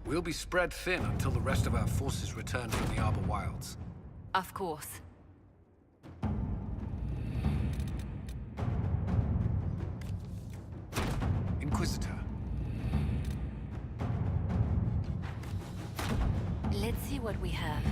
We'll be spread thin until the rest of our forces return from the Arbor Wilds. Of course. Inquisitor. Let's see what we have.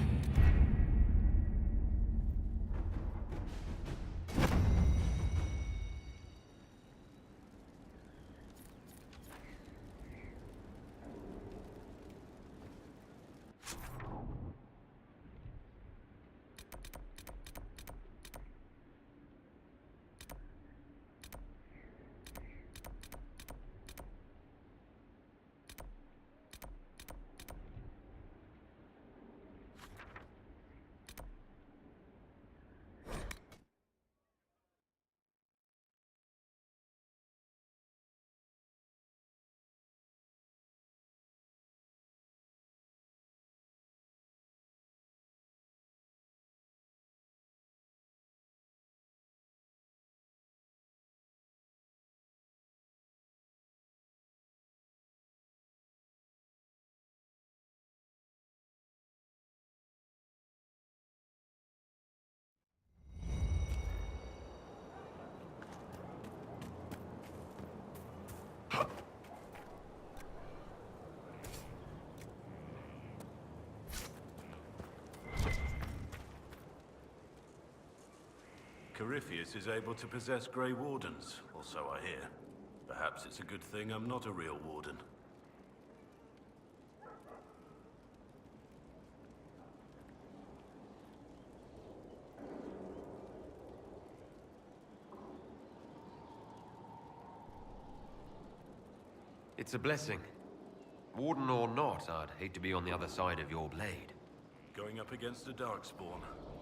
Corypheus is able to possess Grey Wardens, or so I hear. Perhaps it's a good thing I'm not a real Warden. It's a blessing. Warden or not, I'd hate to be on the other side of your blade. Going up against a Darkspawn,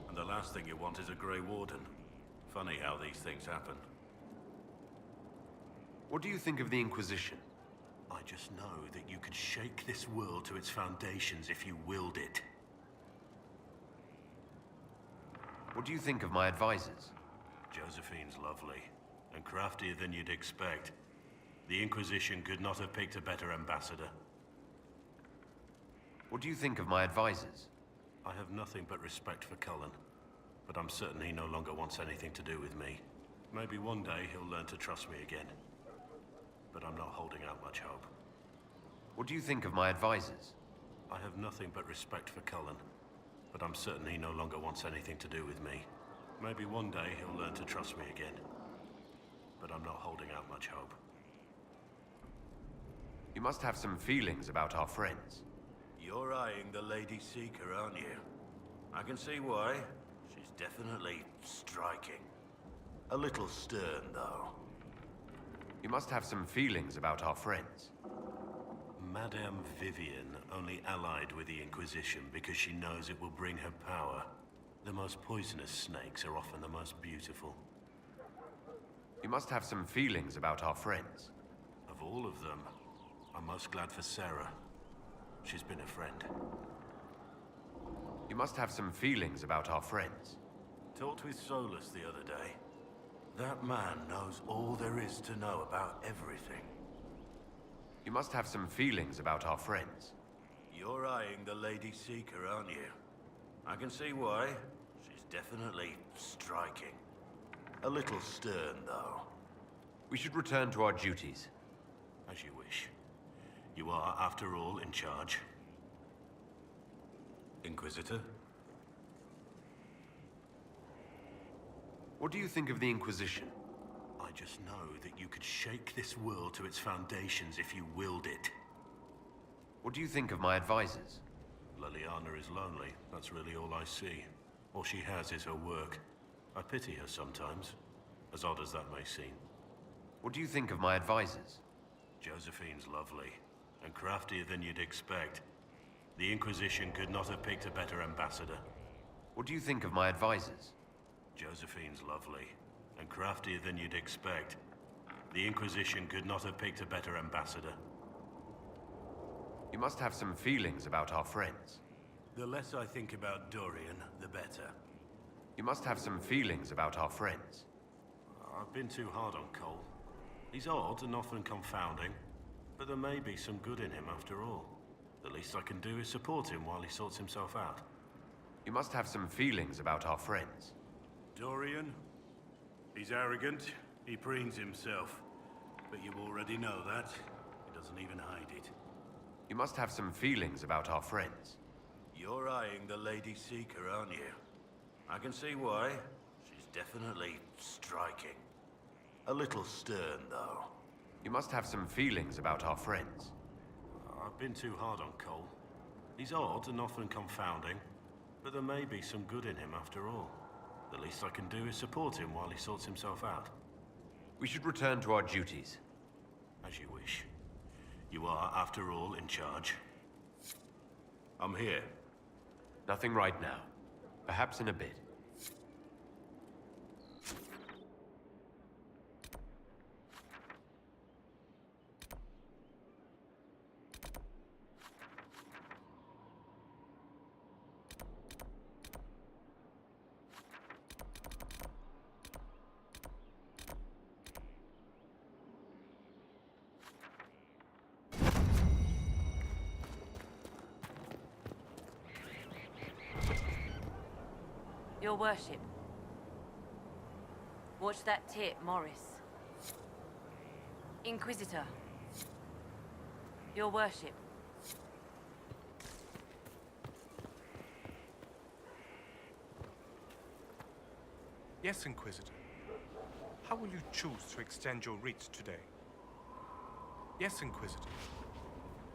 and the last thing you want is a Grey Warden. Funny how these things happen. What do you think of the Inquisition? I just know that you could shake this world to its foundations if you willed it. What do you think of my advisors? Josephine's lovely, and craftier than you'd expect. The Inquisition could not have picked a better ambassador. What do you think of my advisors? I have nothing but respect for Cullen, but I'm certain he no longer wants anything to do with me. Maybe one day he'll learn to trust me again. But I'm not holding out much hope. What do you think of my advisors? I have nothing but respect for Cullen, but I'm certain he no longer wants anything to do with me. Maybe one day he'll learn to trust me again. But I'm not holding out much hope. You must have some feelings about our friends. You're eyeing the Lady Seeker, aren't you? I can see why. She's definitely striking. A little stern, though. You must have some feelings about our friends. Madame Vivian only allied with the Inquisition because she knows it will bring her power. The most poisonous snakes are often the most beautiful. You must have some feelings about our friends. Of all of them, I'm most glad for Sarah. She's been a friend. You must have some feelings about our friends. Talked with Solus the other day. That man knows all there is to know about everything. You must have some feelings about our friends. You're eyeing the Lady Seeker, aren't you? I can see why. She's definitely striking. A little stern, though. We should return to our duties. As you wish. You are, after all, in charge. Inquisitor? What do you think of the Inquisition? I just know that you could shake this world to its foundations if you willed it. What do you think of my advisors? Liliana is lonely. That's really all I see. All she has is her work. I pity her sometimes, as odd as that may seem. What do you think of my advisors? Josephine's lovely, and craftier than you'd expect. The Inquisition could not have picked a better ambassador. What do you think of my advisors? Josephine's lovely, and craftier than you'd expect. The Inquisition could not have picked a better ambassador. You must have some feelings about our friends. The less I think about Dorian, the better. You must have some feelings about our friends. I've been too hard on Cole. He's odd and often confounding, but there may be some good in him after all. The least I can do is support him while he sorts himself out. You must have some feelings about our friends. Dorian? He's arrogant. He preens himself. But you already know that. He doesn't even hide it. You must have some feelings about our friends. You're eyeing the Lady Seeker, aren't you? I can see why. She's definitely striking. A little stern, though. You must have some feelings about our friends. I've been too hard on Cole. He's odd and often confounding, but there may be some good in him after all. The least I can do is support him while he sorts himself out. We should return to our duties. As you wish. You are, after all, in charge. I'm here. Nothing right now. Perhaps in a bit. Your worship. Watch that tip, Morris. Inquisitor. Your worship. Yes, Inquisitor. How will you choose to extend your reach today? Yes, Inquisitor.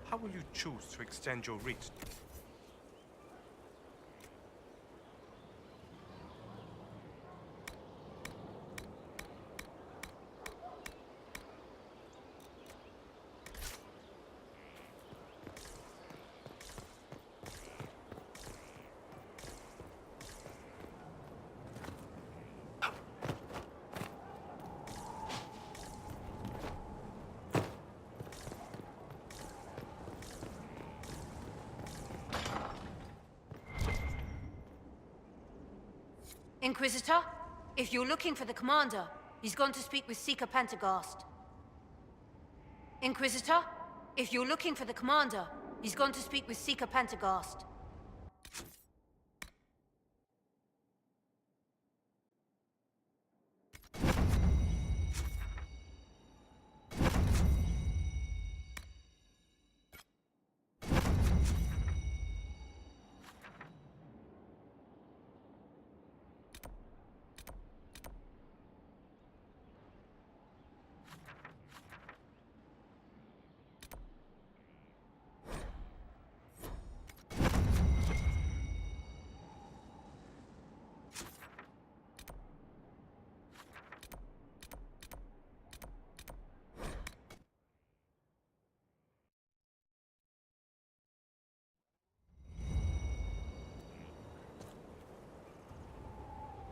How will you choose to extend your reach? Inquisitor, if you're looking for the commander, he's gone to speak with Seeker Pentecost. Inquisitor, if you're looking for the commander, he's gone to speak with Seeker Pentecost.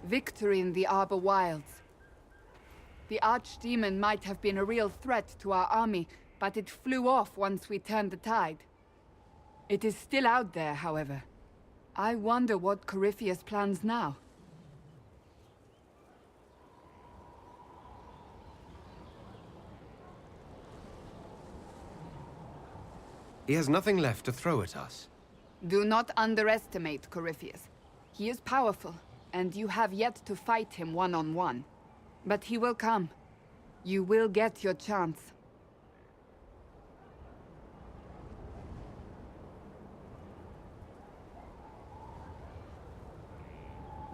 Victory in the Arbor Wilds. The Archdemon might have been a real threat to our army, but it flew off once we turned the tide. It is still out there, however. I wonder what Corypheus plans now. He has nothing left to throw at us. Do not underestimate Corypheus. He is powerful, and you have yet to fight him one-on-one. But he will come. You will get your chance.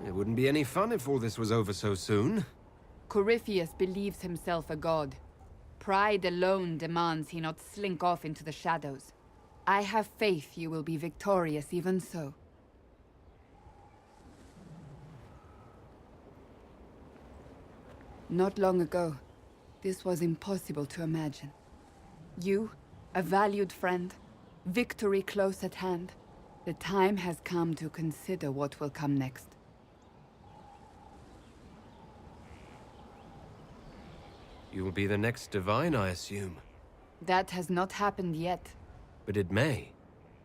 It wouldn't be any fun if all this was over so soon. Corypheus believes himself a god. Pride alone demands he not slink off into the shadows. I have faith you will be victorious even so. Not long ago, this was impossible to imagine. You, a valued friend, victory close at hand. The time has come to consider what will come next. You will be the next Divine, I assume. That has not happened yet. But it may.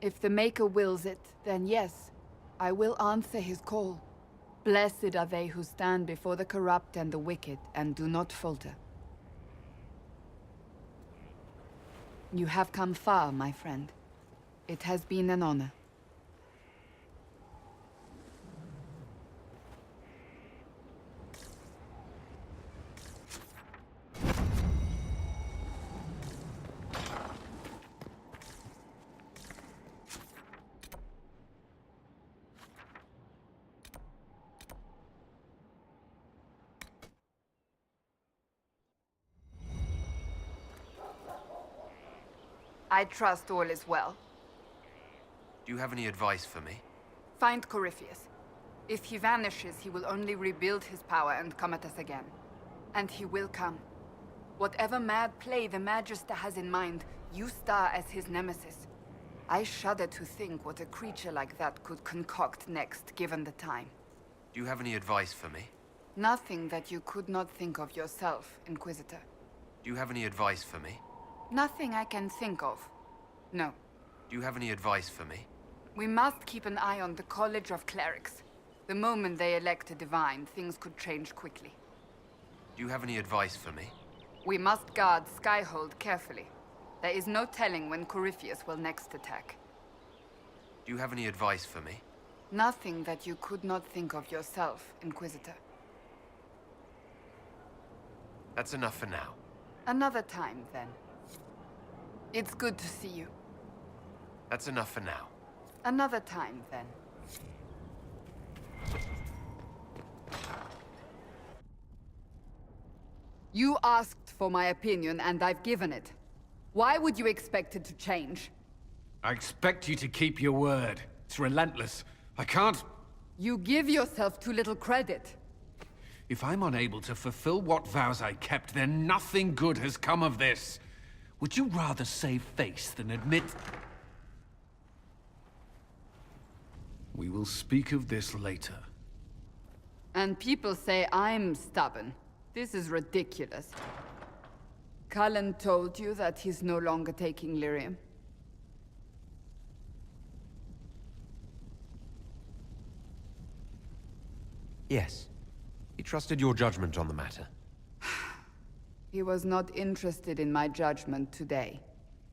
If the Maker wills it, then yes, I will answer his call. Blessed are they who stand before the corrupt and the wicked, and do not falter. You have come far, my friend. It has been an honor. I trust all is well. Do you have any advice for me? Find Corypheus. If he vanishes, he will only rebuild his power and come at us again. And he will come. Whatever mad play the Magister has in mind, you star as his nemesis. I shudder to think what a creature like that could concoct next, given the time. Do you have any advice for me? Nothing that you could not think of yourself, Inquisitor. Do you have any advice for me? Nothing I can think of. No. Do you have any advice for me? We must keep an eye on the College of Clerics. The moment they elect a divine, things could change quickly. Do you have any advice for me? We must guard Skyhold carefully. There is no telling when Corypheus will next attack. Do you have any advice for me? Nothing that you could not think of yourself, Inquisitor. That's enough for now. Another time, then. It's good to see you. That's enough for now. Another time, then. You asked for my opinion, and I've given it. Why would you expect it to change? I expect you to keep your word. It's relentless. I can't... You give yourself too little credit. If I'm unable to fulfill what vows I kept, then nothing good has come of this. Would you rather save face than admit... We will speak of this later. And people say I'm stubborn. This is ridiculous. Cullen told you that he's no longer taking lyrium. Yes. He trusted your judgment on the matter. He was not interested in my judgment today.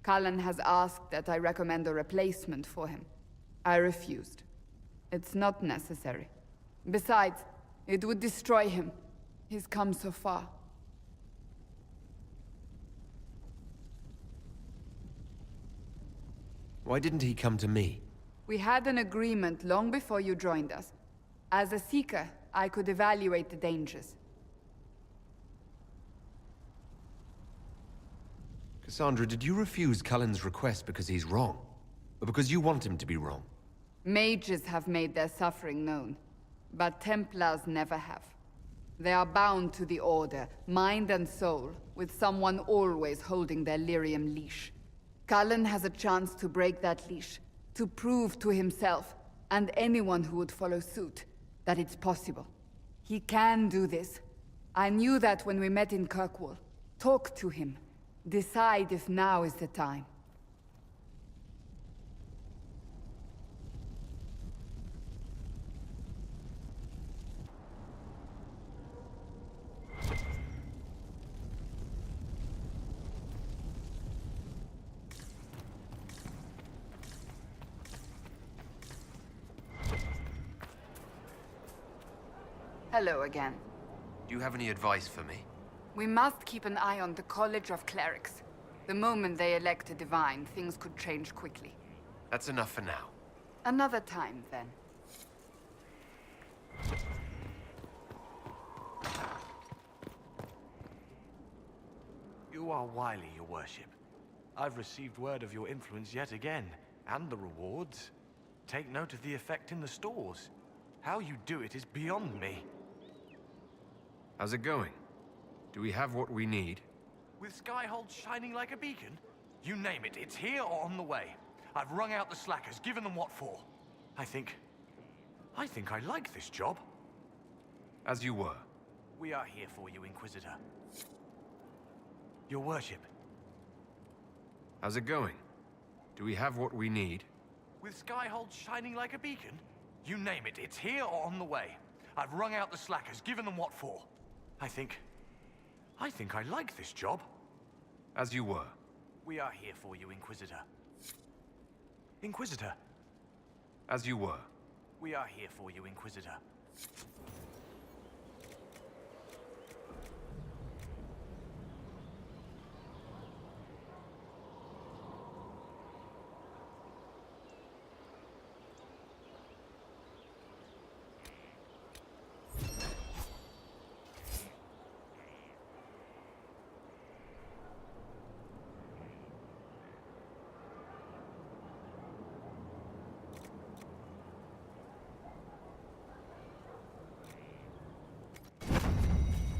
Cullen has asked that I recommend a replacement for him. I refused. It's not necessary. Besides, it would destroy him. He's come so far. Why didn't he come to me? We had an agreement long before you joined us. As a Seeker, I could evaluate the dangers. Cassandra, did you refuse Cullen's request because he's wrong? Or because you want him to be wrong? Mages have made their suffering known, but Templars never have. They are bound to the Order, mind and soul, with someone always holding their lyrium leash. Cullen has a chance to break that leash, to prove to himself, and anyone who would follow suit, that it's possible. He can do this. I knew that when we met in Kirkwall. Talk to him. Decide if now is the time. Hello again. Do you have any advice for me? We must keep an eye on the College of Clerics. The moment they elect a divine, things could change quickly. That's enough for now. Another time, then. You are wily, your worship. I've received word of your influence yet again, and the rewards. Take note of the effect in the stores. How you do it is beyond me. How's it going? Do we have what we need? With Skyhold shining like a beacon? You name it, it's here or on the way. I've wrung out the slackers, given them what for. I think I like this job. As you were. We are here for you, Inquisitor. Your worship. How's it going? Do we have what we need? With Skyhold shining like a beacon? You name it, it's here or on the way. I've wrung out the slackers, given them what for. I think I like this job. As you were. We are here for you, Inquisitor. Inquisitor, As you were. we are here for you, Inquisitor.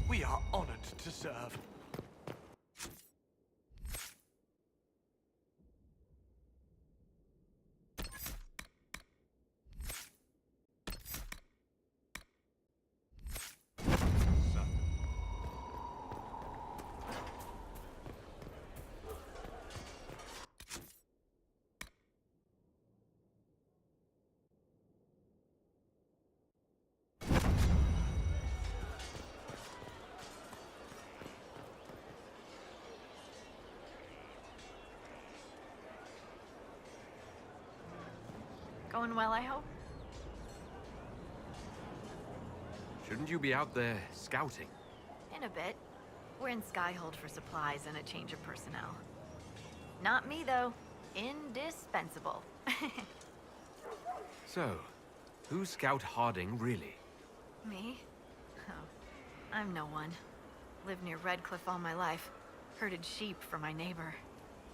We are honored to serve. Going well, I hope? Shouldn't you be out there scouting? In a bit. We're in Skyhold for supplies and a change of personnel. Not me, though. Indispensable. So, who's Scout Harding, really? Me? Oh, I'm no one. Lived near Redcliffe all my life. Herded sheep for my neighbor.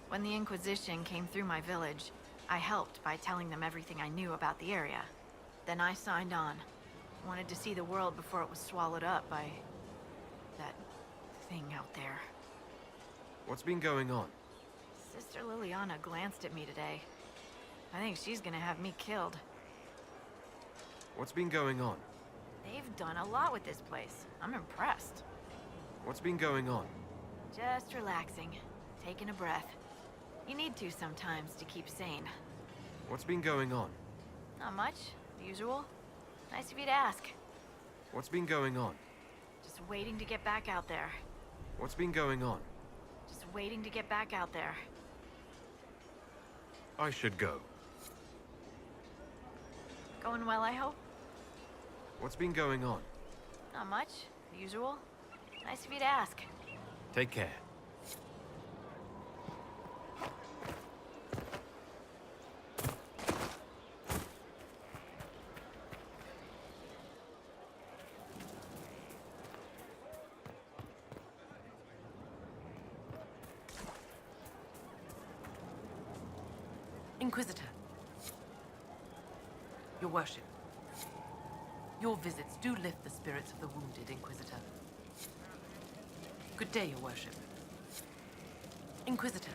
When the Inquisition came through my village, I helped by telling them everything I knew about the area. Then I signed on. Wanted to see the world before it was swallowed up by... that thing out there. What's been going on? Sister Liliana glanced at me today. I think she's gonna have me killed. What's been going on? They've done a lot with this place. I'm impressed. What's been going on? Just relaxing. Taking a breath. You need to sometimes to keep sane. What's been going on? Not much. The usual. Nice of you to ask. What's been going on? Just waiting to get back out there. What's been going on? Just waiting to get back out there. I should go. Going well, I hope? What's been going on? Not much. The usual. Nice of you to ask. Take care. Inquisitor. Your worship. Your visits do lift the spirits of the wounded, Inquisitor. Good day, your worship. Inquisitor.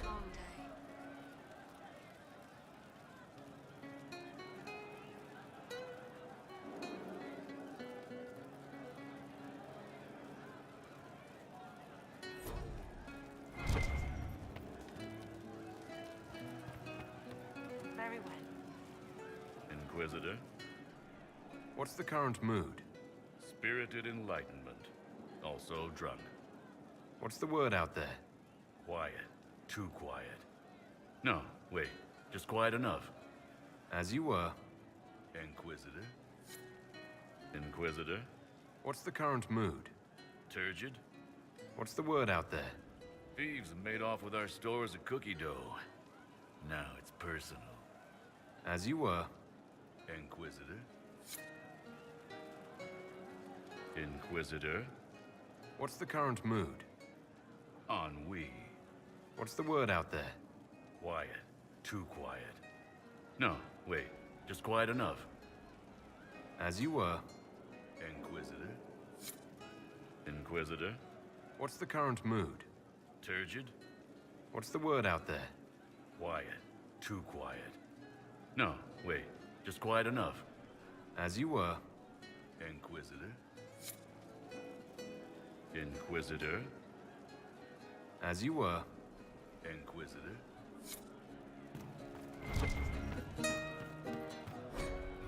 Long day. Very well. Inquisitor, What's the current mood? spirited enlightenment. Also drunk. What's the word out there? Quiet. Too quiet. No, wait. Just quiet enough. As you were. Inquisitor? Inquisitor? What's the current mood? Turgid? What's the word out there? Thieves made off with our stores of cookie dough. Now it's personal. As you were. Inquisitor? Inquisitor? What's the current mood? Ennui. What's the word out there? Quiet. Too quiet. No, wait. Just quiet enough. As you were. Inquisitor? Inquisitor? What's the current mood? Turgid? What's the word out there? Quiet. Too quiet. No, wait. Just quiet enough. As you were. Inquisitor? Inquisitor. As you were. Inquisitor.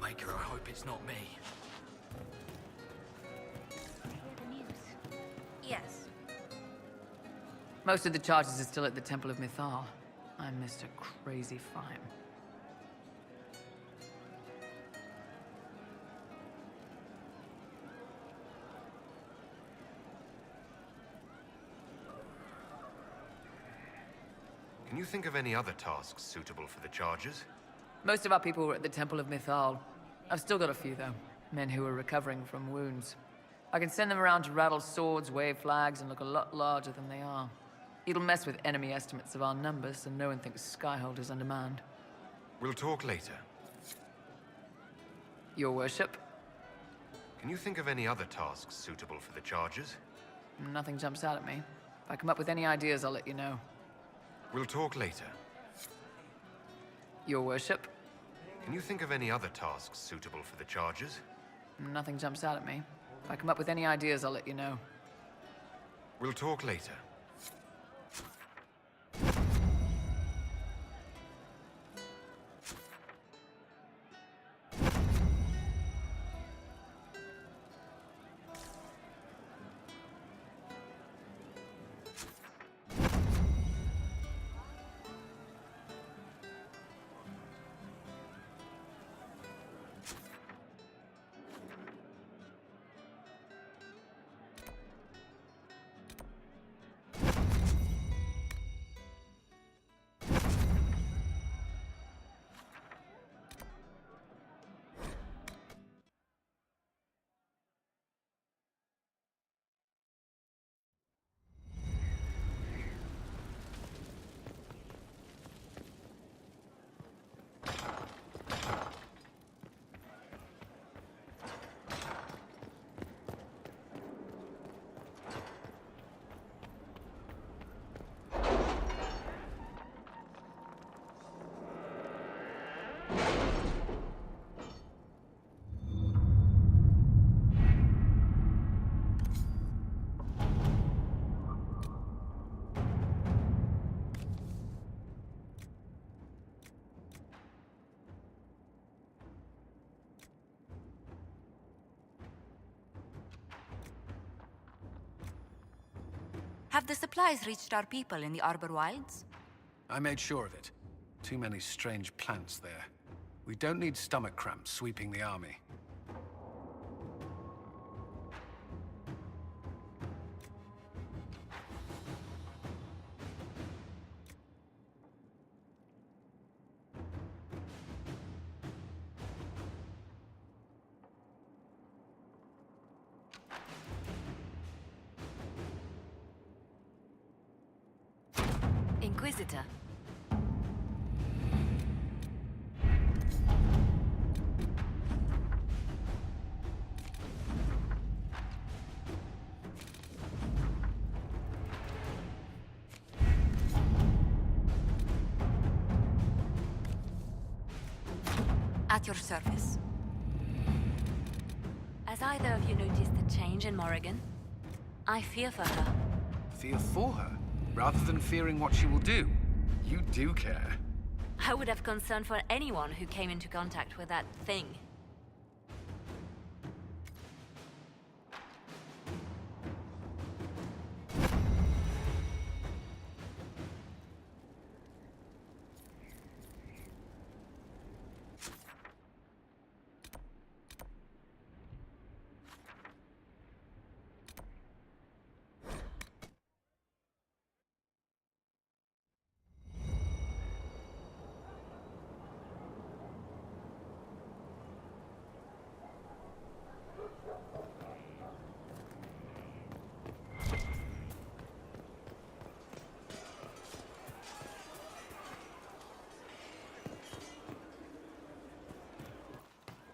Maker, I hope it's not me. Yes. Most of the charges are still at the Temple of Mythal. I'm Mr. Crazy Fine. Can you think of any other tasks suitable for the charges? Most of our people were at the Temple of Mythal. I've still got a few, though. Men who are recovering from wounds. I can send them around to rattle swords, wave flags, and look a lot larger than they are. It'll mess with enemy estimates of our numbers, so no one thinks Skyhold is undermanned. We'll talk later. Your worship? Can you think of any other tasks suitable for the charges? Nothing jumps out at me. If I come up with any ideas, I'll let you know. We'll talk later. Your worship? Can you think of any other tasks suitable for the charges? Nothing jumps out at me. If I come up with any ideas, I'll let you know. We'll talk later. Have the supplies reached our people in the Arbor Wilds? I made sure of it. Too many strange plants there. We don't need stomach cramps sweeping the army. Inquisitor. At your service. Has either of you noticed a change in Morrigan? I fear for her. Fear for her, rather than fearing what she will do. You do care. I would have concern for anyone who came into contact with that thing.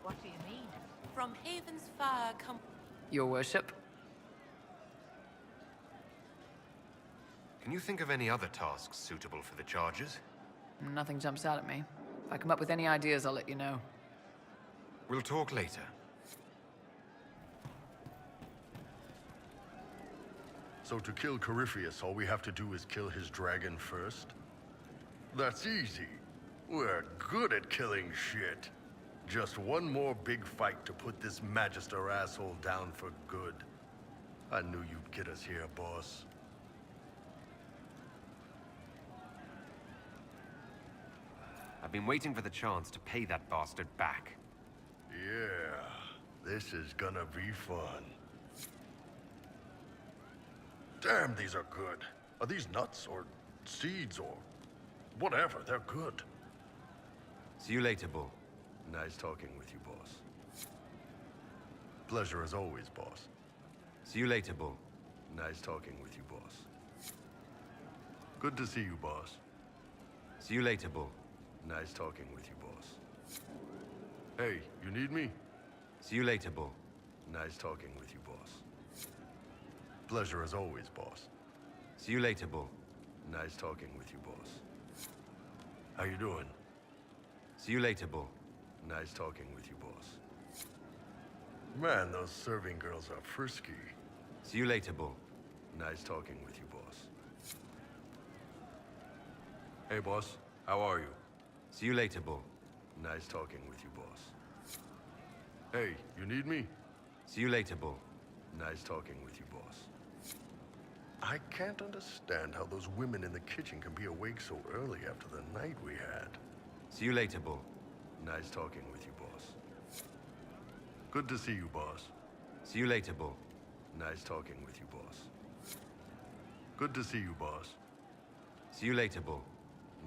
What do you mean? From Haven's Fire come... Your worship? Can you think of any other tasks suitable for the charges? Nothing jumps out at me. If I come up with any ideas, I'll let you know. We'll talk later. So to kill Corypheus, all we have to do is kill his dragon first? That's easy. We're good at killing shit. Just one more big fight to put this Magister asshole down for good. I knew you'd get us here, boss. I've been waiting for the chance to pay that bastard back. Yeah, this is gonna be fun. Damn, these are good. Are these nuts or seeds or whatever? They're good. See you later, Bull. Nice talking with you, boss. Pleasure as always, boss. See you later, Bull. Nice talking with you, boss. Good to see you, boss. See you later, Bull. Nice talking with you, boss. Hey, you need me? See you later, Bull. Nice talking with you, boss. Pleasure as always, boss. See you later, Bull. Nice talking with you, boss. How you doing? See you later, Bull. Nice talking with you, boss. Man, those serving girls are frisky. See you later, Bull. Nice talking with you, boss. Hey, boss. How are you? See you later, Bull. Nice talking with you, boss. Hey, you need me? See you later, Bull. Nice talking with you, boss. I can't understand how those women in the kitchen can be awake so early after the night we had. See you later, Bull. Nice talking with you, boss. Good to see you, boss. See you later, Bull. Nice talking with you, boss. Good to see you, boss. See you later, Bull.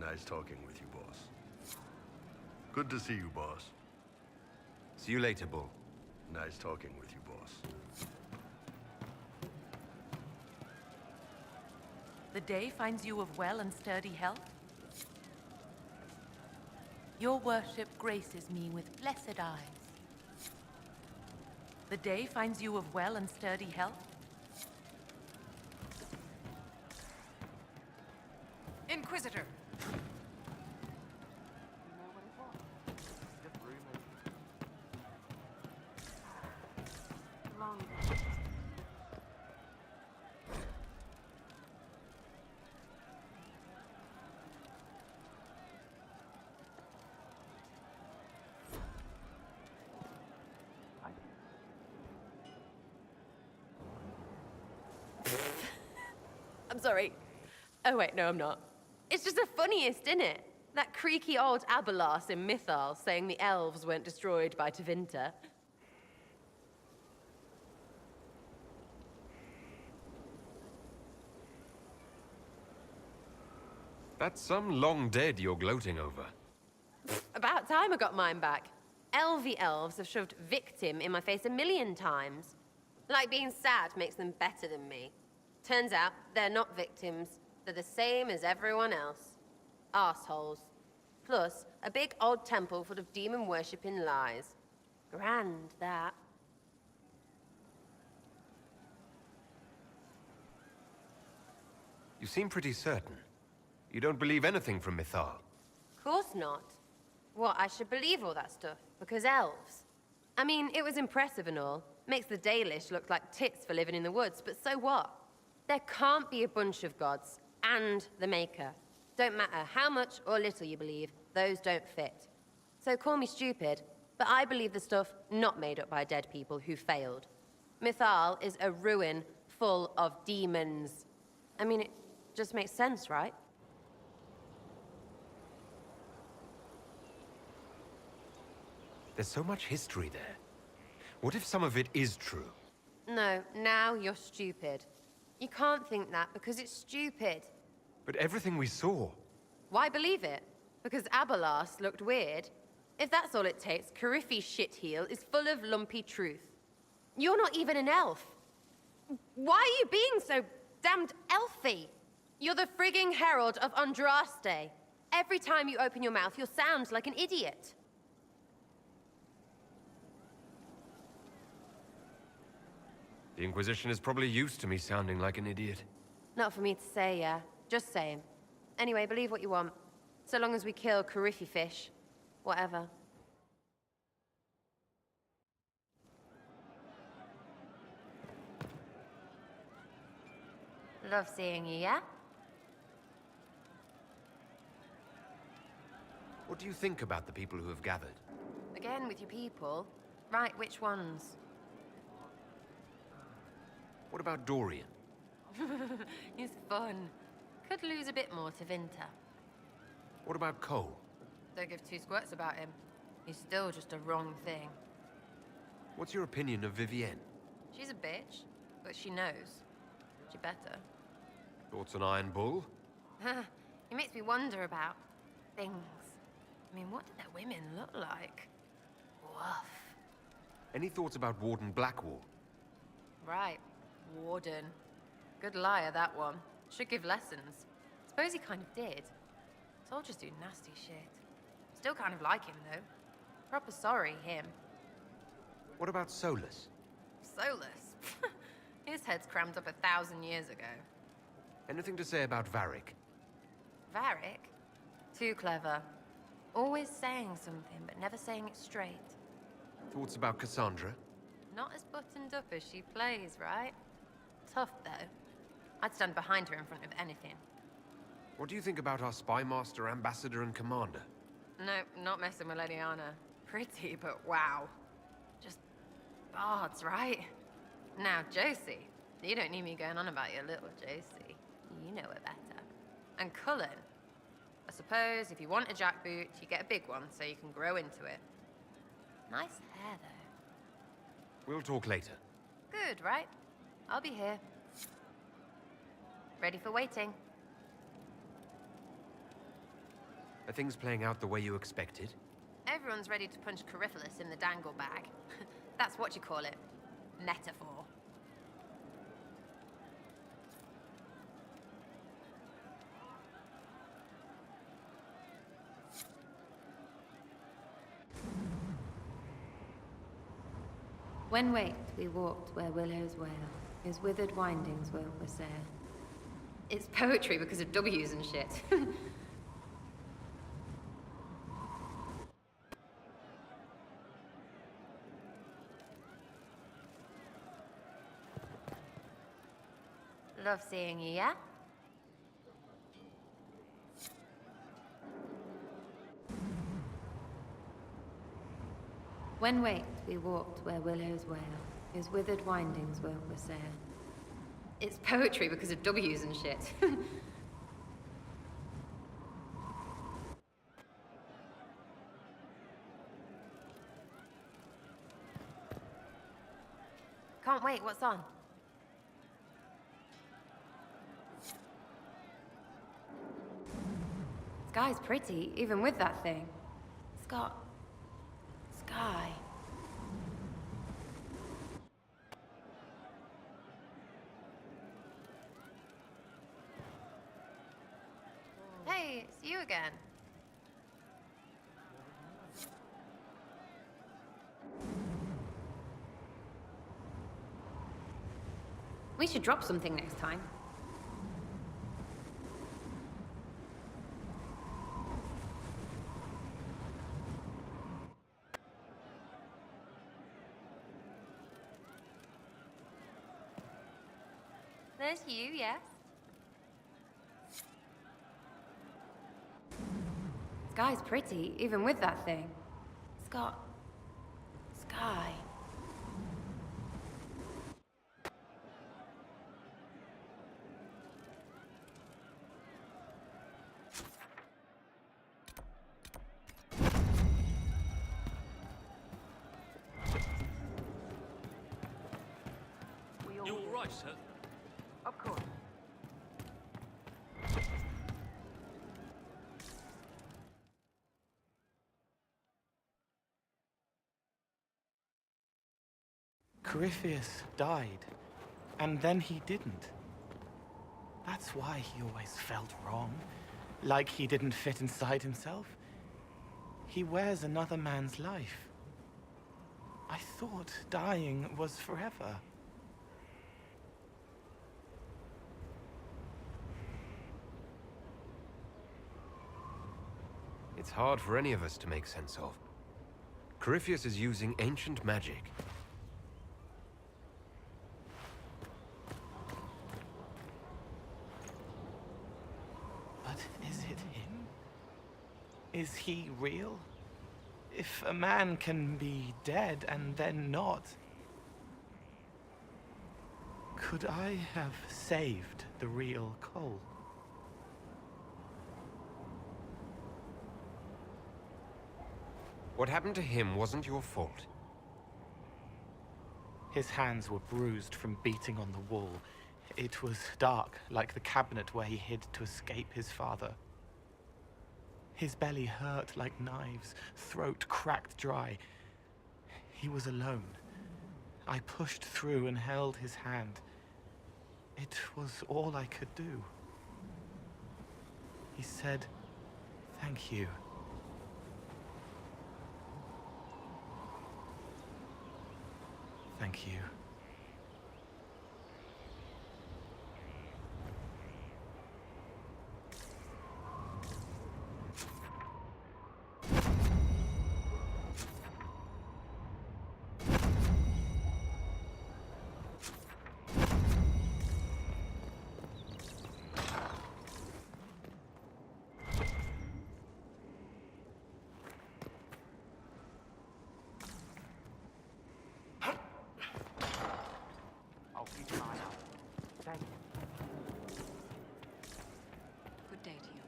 Nice talking with you, boss. Good to see you, boss. See you later, Bull. Nice talking with you, boss. The day finds you of well and sturdy health. Your worship graces me with blessed eyes. The day finds you of well and sturdy health. Inquisitor! I'm sorry. Oh wait, no, I'm not. It's just the funniest, isn't it? That creaky old Abelas in Mythal saying the elves weren't destroyed by Tevinter. That's some long dead you're gloating over. About time I got mine back. Elvie elves have shoved victim in my face 1,000,000 times. Like being sad makes them better than me. Turns out they're not victims. They're the same as everyone else. Arseholes. Plus, a big old temple full of demon-worshipping lies. Grand, that. You seem pretty certain. You don't believe anything from Mythal. Course not. What, I should believe all that stuff? Because elves? I mean, it was impressive and all. Makes the Dalish look like tits for living in the woods, but so what? There can't be a bunch of gods, and the Maker. Don't matter how much or little you believe, those don't fit. So call me stupid, but I believe the stuff not made up by dead people who failed. Mythal is a ruin full of demons. I mean, it just makes sense, right? There's so much history there. What if some of it is true? No, now you're stupid. You can't think that because it's stupid. But everything we saw... Why believe it? Because Abelas looked weird? If that's all it takes, Coryphe's shitheel is full of lumpy truth. You're not even an elf. Why are you being so damned elfy? You're the frigging herald of Andraste. Every time you open your mouth, you'll sound like an idiot. The Inquisition is probably used to me sounding like an idiot. Not for me to say, yeah. Just saying. Anyway, believe what you want. So long as we kill Coryphe fish. Whatever. Love seeing you, yeah? What do you think about the people who have gathered? Again with your people. Right, which ones? What about Dorian? He's fun. Could lose a bit more to Vinter. What about Cole? Don't give two squirts about him. He's still just a wrong thing. What's your opinion of Vivienne? She's a bitch, but she knows. She better. Thoughts on Iron Bull? It makes me wonder about things. I mean, what do their women look like? Woof. Any thoughts about Warden Blackwall? Right. Warden. Good liar, that one. Should give lessons. Suppose he kind of did. Soldiers do nasty shit. Still kind of like him, though. Proper sorry, him. What about Solus? Solus? His head's crammed up 1,000 years ago. Anything to say about Varric? Varric? Too clever. Always saying something, but never saying it straight. Thoughts about Cassandra? Not as buttoned up as she plays, right? Tough, though. I'd stand behind her in front of anything. What do you think about our spy master, ambassador, and commander? No, not messing with Lady Anna. Pretty, but wow. Just bards, right? Now, Josie, you don't need me going on about your little Josie. You know her better. And Cullen. I suppose if you want a jackboot, you get a big one so you can grow into it. Nice hair, though. We'll talk later. Good, right? I'll be here. Ready for waiting. Are things playing out the way you expected? Everyone's ready to punch Coryphalis in the dangle bag. That's what you call it. Metaphor. When waked, we walked where willows wail, whose withered windings will wassail. It's poetry because of W's and shit. Love seeing you, yeah? When waked, we walked where willows wail, whose withered windings will wassail. It's poetry because of W's and shit. Can't wait, what's on? Sky's pretty, even with that thing. It's got... sky. Hey, it's you again. We should drop something next time. There's you, yes? Sky's pretty, even with that thing. It's got... sky. You all right, sir? Of course. Corypheus died, and then he didn't. That's why he always felt wrong, like he didn't fit inside himself. He wears another man's life. I thought dying was forever. It's hard for any of us to make sense of. Corypheus is using ancient magic. Is he real? If a man can be dead and then not, could I have saved the real Cole? What happened to him wasn't your fault. His hands were bruised from beating on the wall. It was dark, like the cabinet where he hid to escape his father. His belly hurt like knives, throat cracked dry. He was alone. I pushed through and held his hand. It was all I could do. He said, "Thank you." Thank you. I'll keep an eye out. Thank you. Good day to you.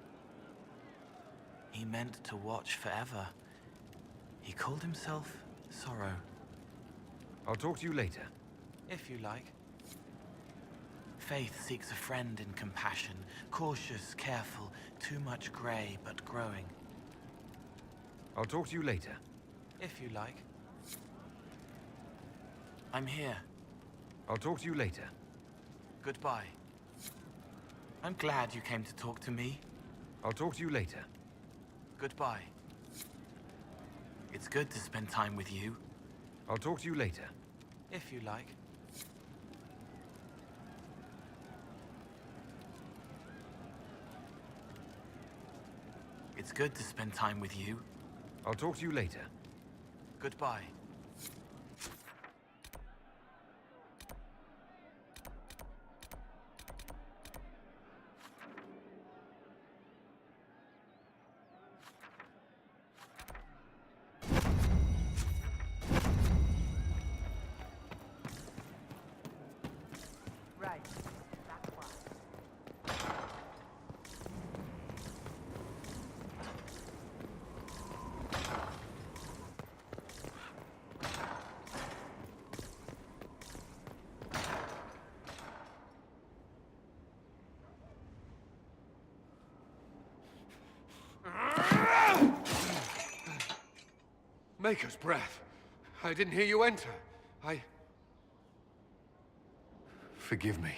He meant to watch forever. He called himself Sorrow. I'll talk to you later. If you like. Faith seeks a friend in compassion, cautious, careful, too much grey but growing. I'll talk to you later. If you like. I'm here. I'll talk to you later. Goodbye. I'm glad you came to talk to me. I'll talk to you later. Goodbye. It's good to spend time with you. I'll talk to you later. If you like. It's good to spend time with you. I'll talk to you later. Goodbye. Right. That's why. Maker's breath. I didn't hear you enter. Forgive me.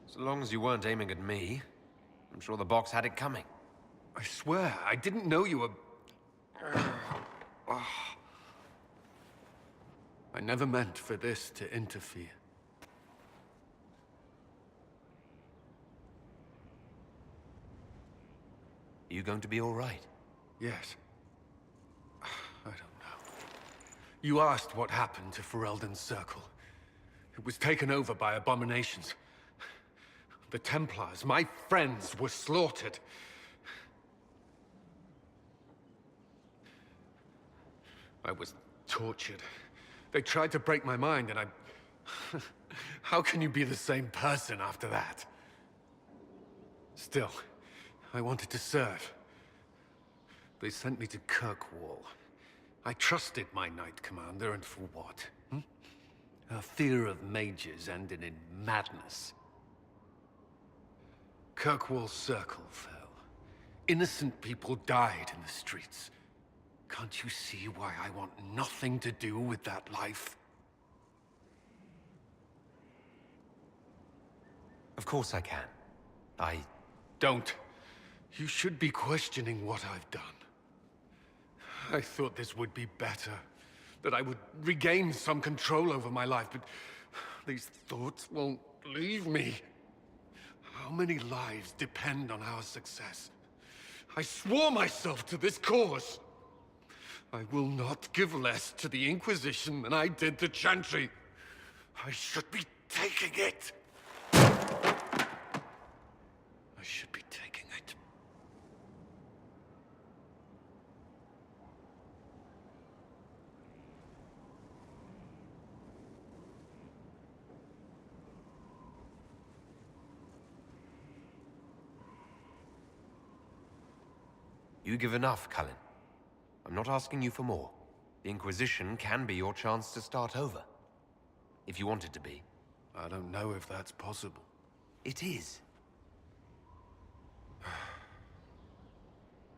So long as you weren't aiming at me, I'm sure the box had it coming. I swear, I didn't know you were... I never meant for this to interfere. You going to be all right? Yes. I don't know. You asked what happened to Ferelden's Circle. It was taken over by abominations. The Templars, my friends, were slaughtered. I was tortured. They tried to break my mind, and I... How can you be the same person after that? Still, I wanted to serve. They sent me to Kirkwall. I trusted my Knight Commander, and for what? A fear of mages ended in madness. Kirkwall Circle fell. Innocent people died in the streets. Can't you see why I want nothing to do with that life? Of course I can. Don't. You should be questioning what I've done. I thought this would be better. That I would regain some control over my life, but these thoughts won't leave me. How many lives depend on our success? I swore myself to this cause. I will not give less to the Inquisition than I did to Chantry. I should be taking it. I should be taking it. You give enough, Cullen. I'm not asking you for more. The Inquisition can be your chance to start over. If you want it to be. I don't know if that's possible. It is.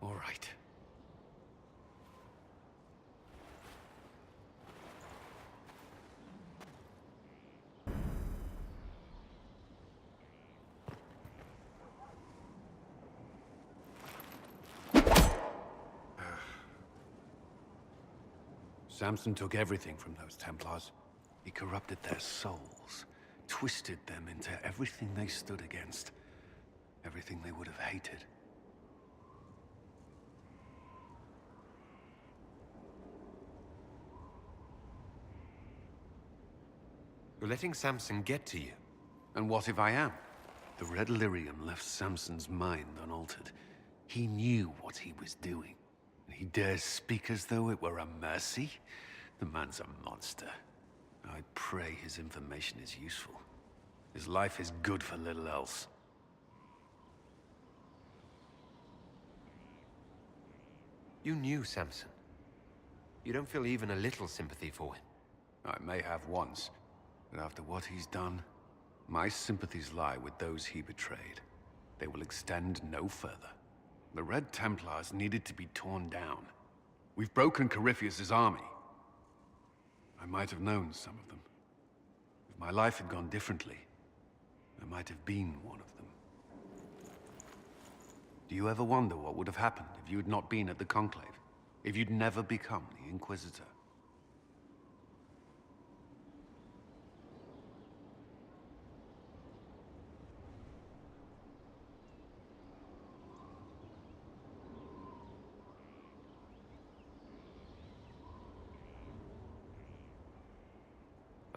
All right. Samson took everything from those Templars. He corrupted their souls, twisted them into everything they stood against, everything they would have hated. You're letting Samson get to you. And what if I am? The Red Lyrium left Samson's mind unaltered. He knew what he was doing. And he dares speak as though it were a mercy? The man's a monster. I pray his information is useful. His life is good for little else. You knew Samson. You don't feel even a little sympathy for him. I may have once, but after what he's done, my sympathies lie with those he betrayed. They will extend no further. The Red Templars needed to be torn down. We've broken Corypheus's army. I might have known some of them. If my life had gone differently, I might have been one of them. Do you ever wonder what would have happened if you had not been at the Conclave? If you'd never become the Inquisitor?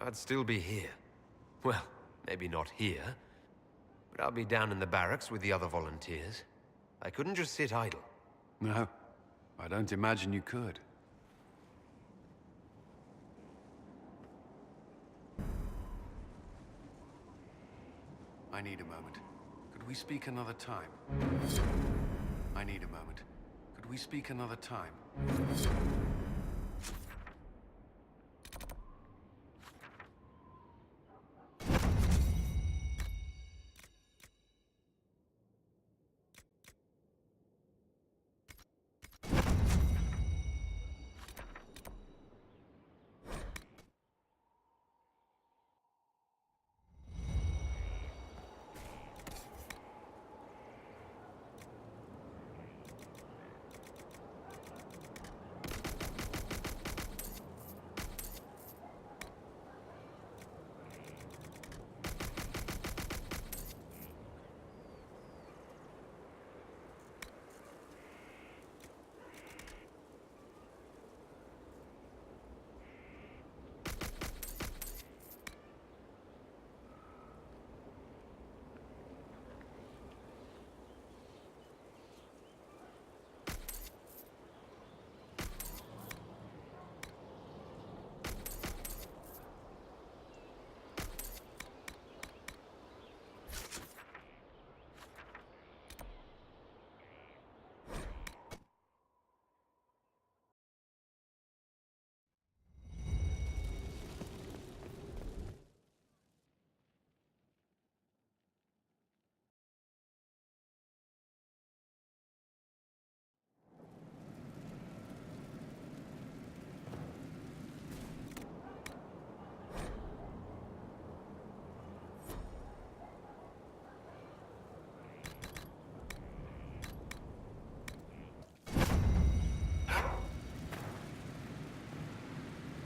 I'd still be here. Well, maybe not here, but I'll be down in the barracks with the other volunteers. I couldn't just sit idle. No, I don't imagine you could. I need a moment. Could we speak another time? I need a moment. Could we speak another time?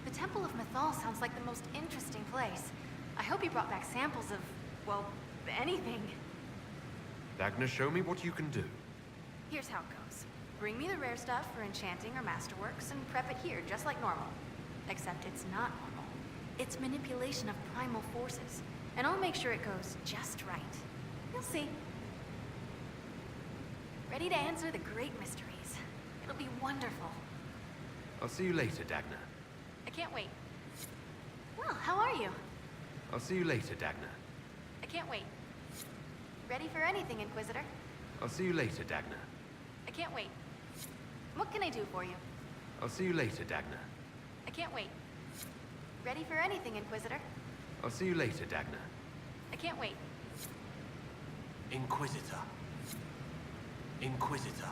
The Temple of Mythal sounds like the most interesting place. I hope you brought back samples of, well, anything. Dagna, show me what you can do. Here's how it goes. Bring me the rare stuff for enchanting or masterworks and prep it here, just like normal. Except it's not normal. It's manipulation of primal forces. And I'll make sure it goes just right. You'll see. Ready to answer the great mysteries. It'll be wonderful. I'll see you later, Dagna. I can't wait. Well, how are you? I'll see you later, Dagna. I can't wait. Ready for anything, Inquisitor? I'll see you later, Dagna. I can't wait. What can I do for you? I'll see you later, Dagna. I can't wait. Ready for anything, Inquisitor? I'll see you later, Dagna. I can't wait. Inquisitor. Inquisitor.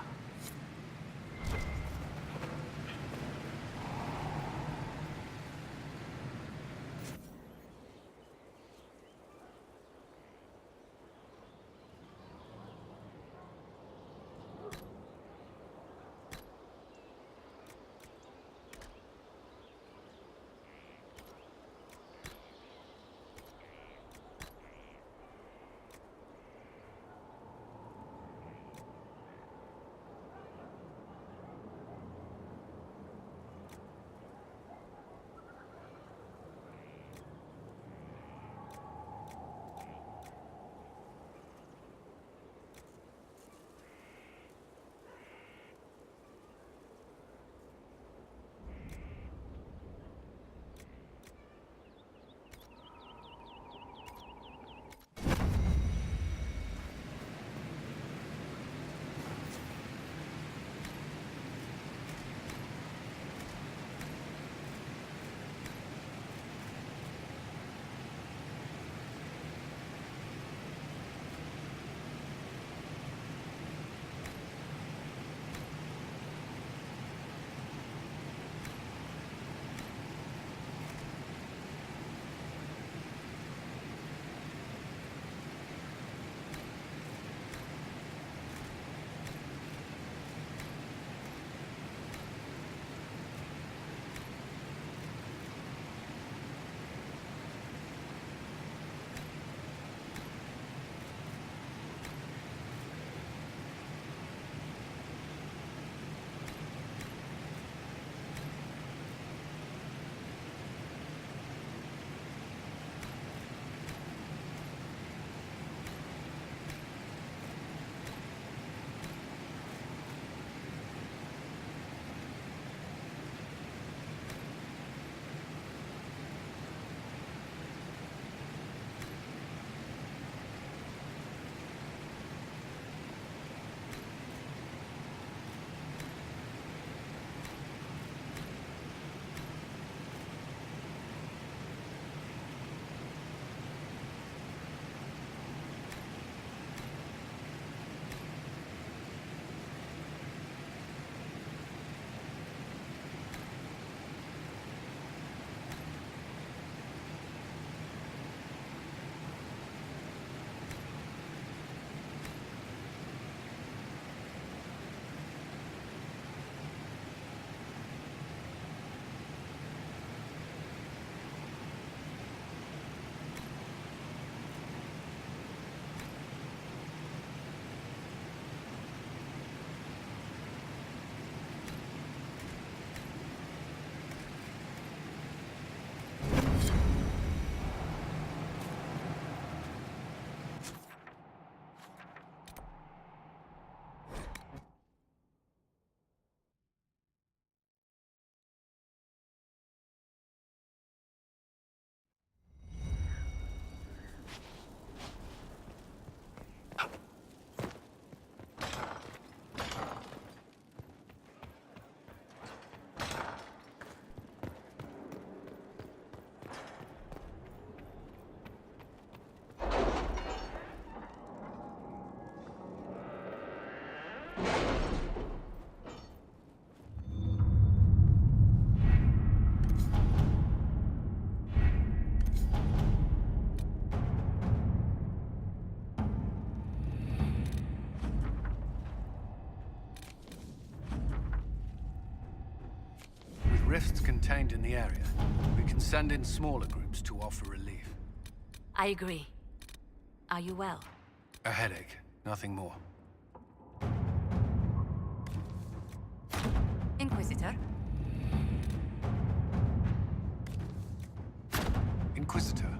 Rifts contained in the area, we can send in smaller groups to offer relief. I agree. Are you well? A headache, nothing more. Inquisitor? Inquisitor.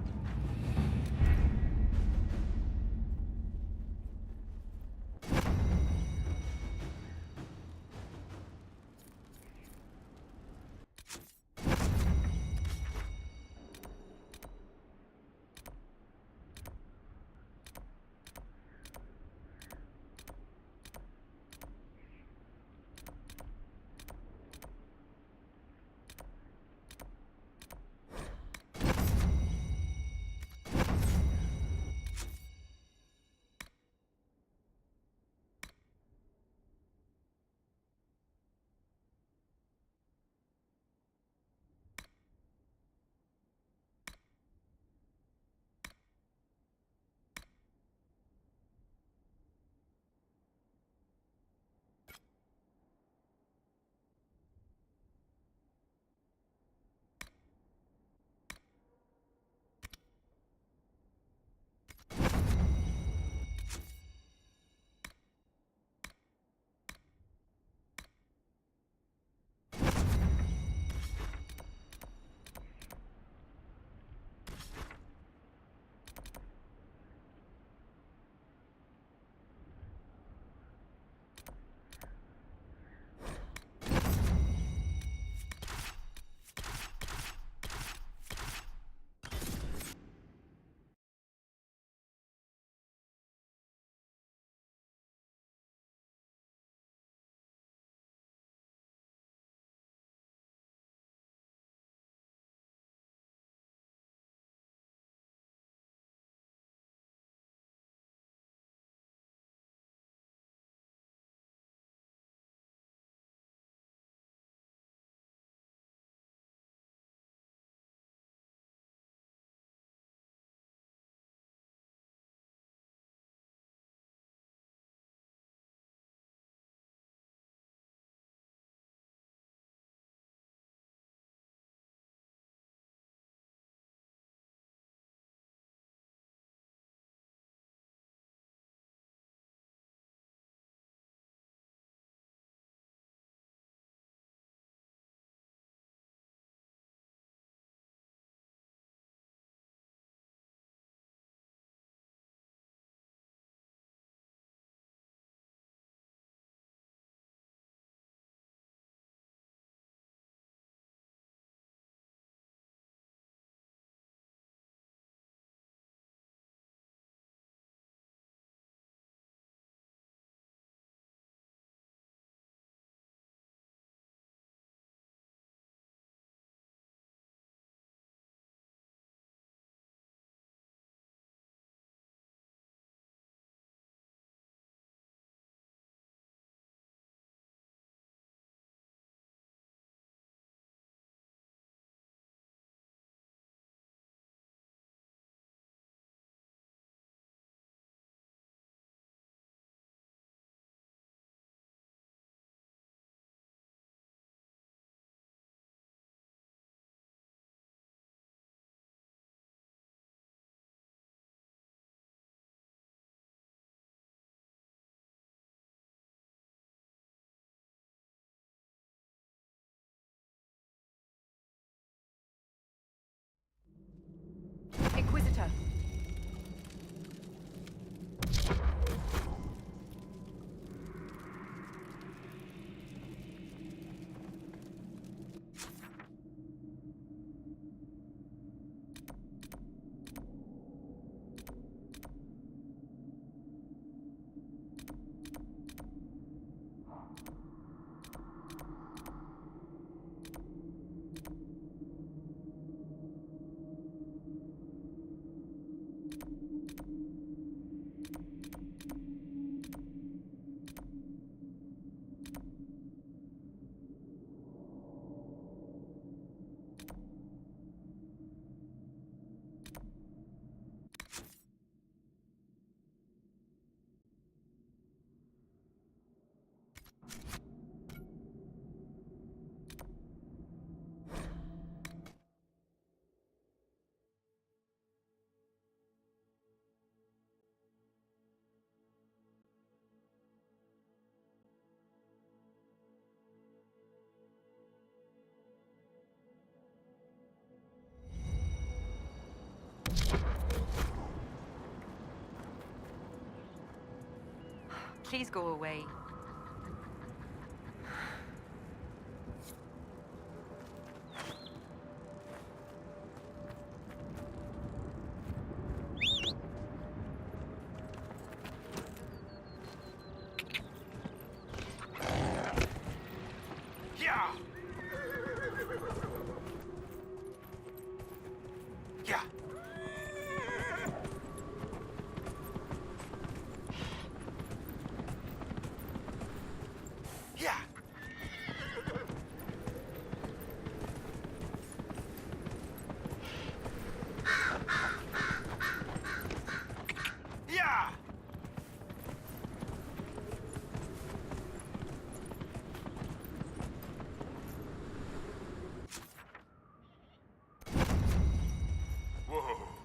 Please go away. Yeah! Yeah! Yeah! Yeah! Whoa.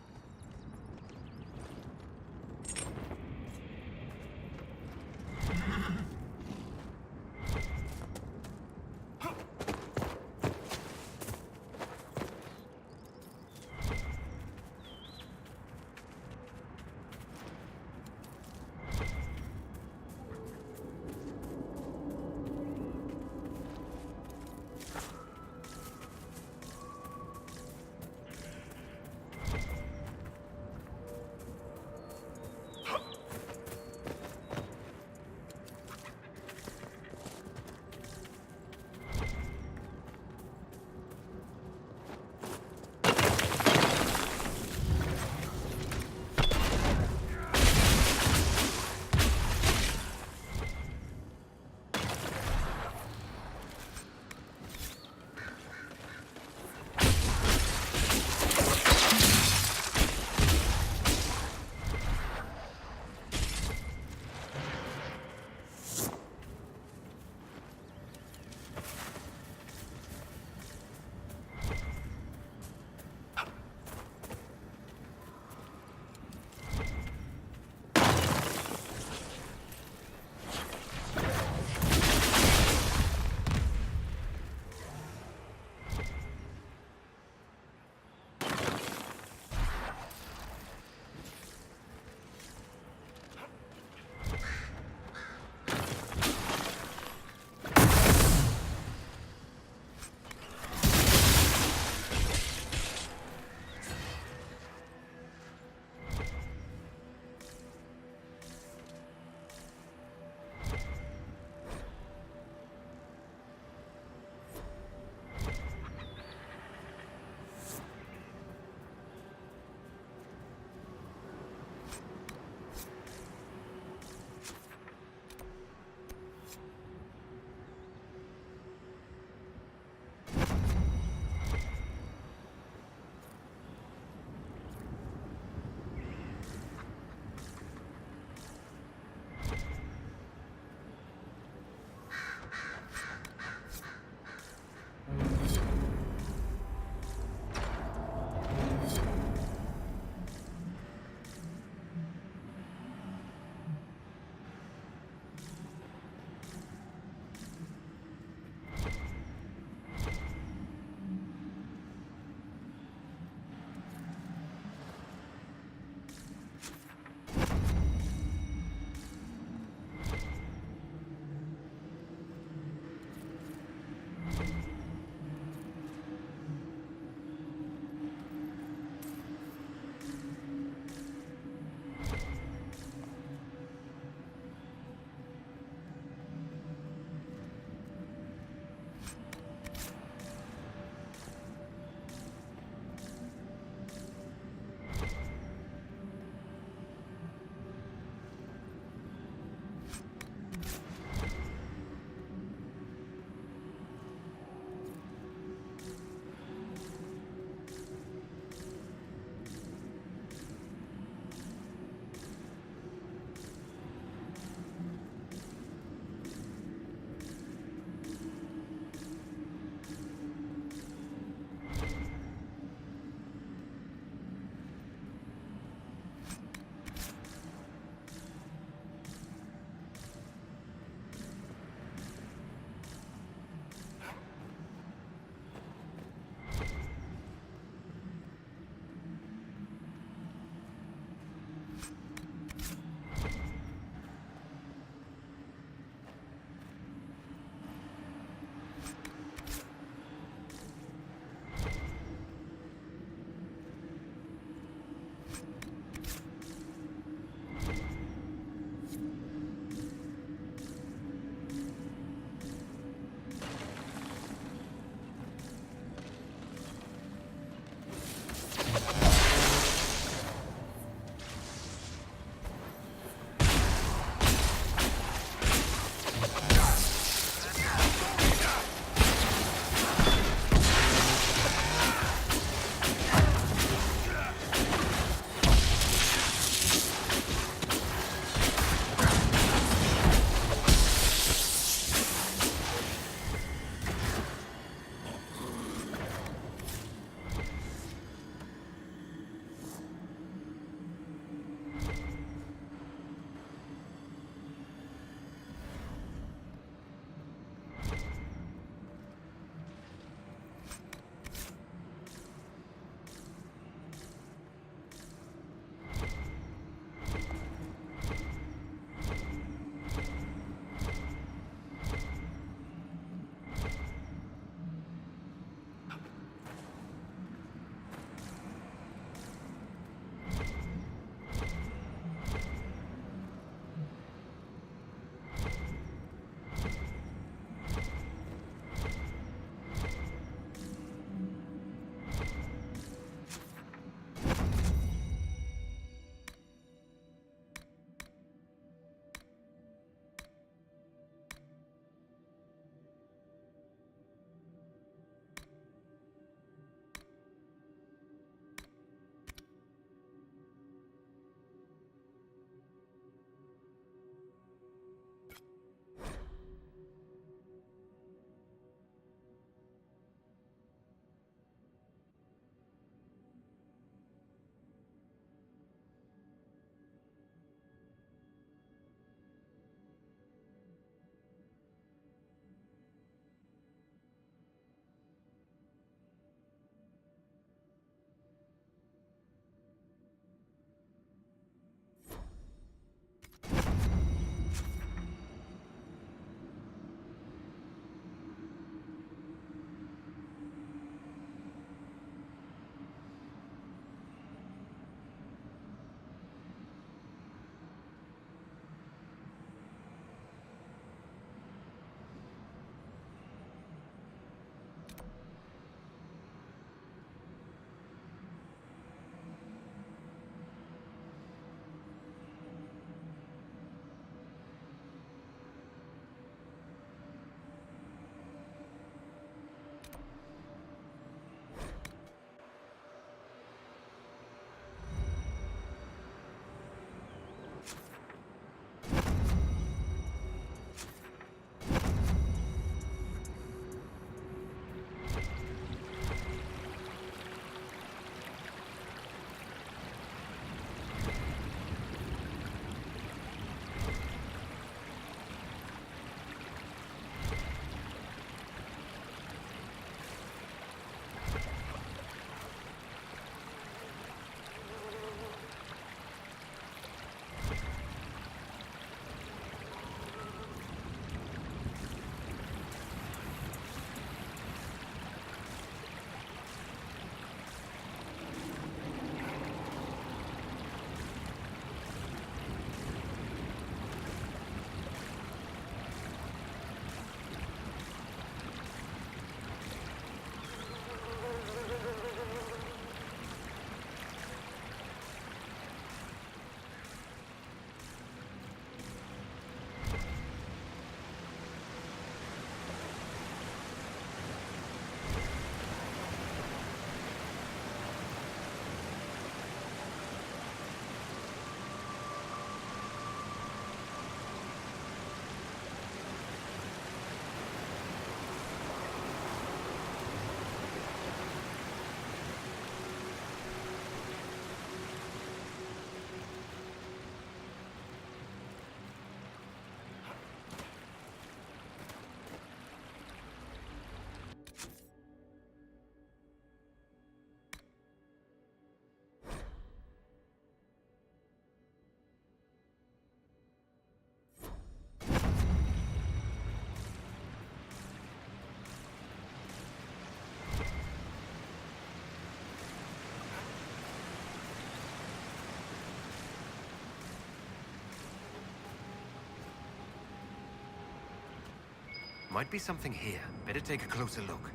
Might be something here. Better take a closer look.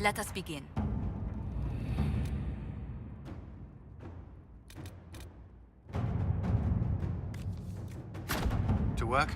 Let us begin. To work?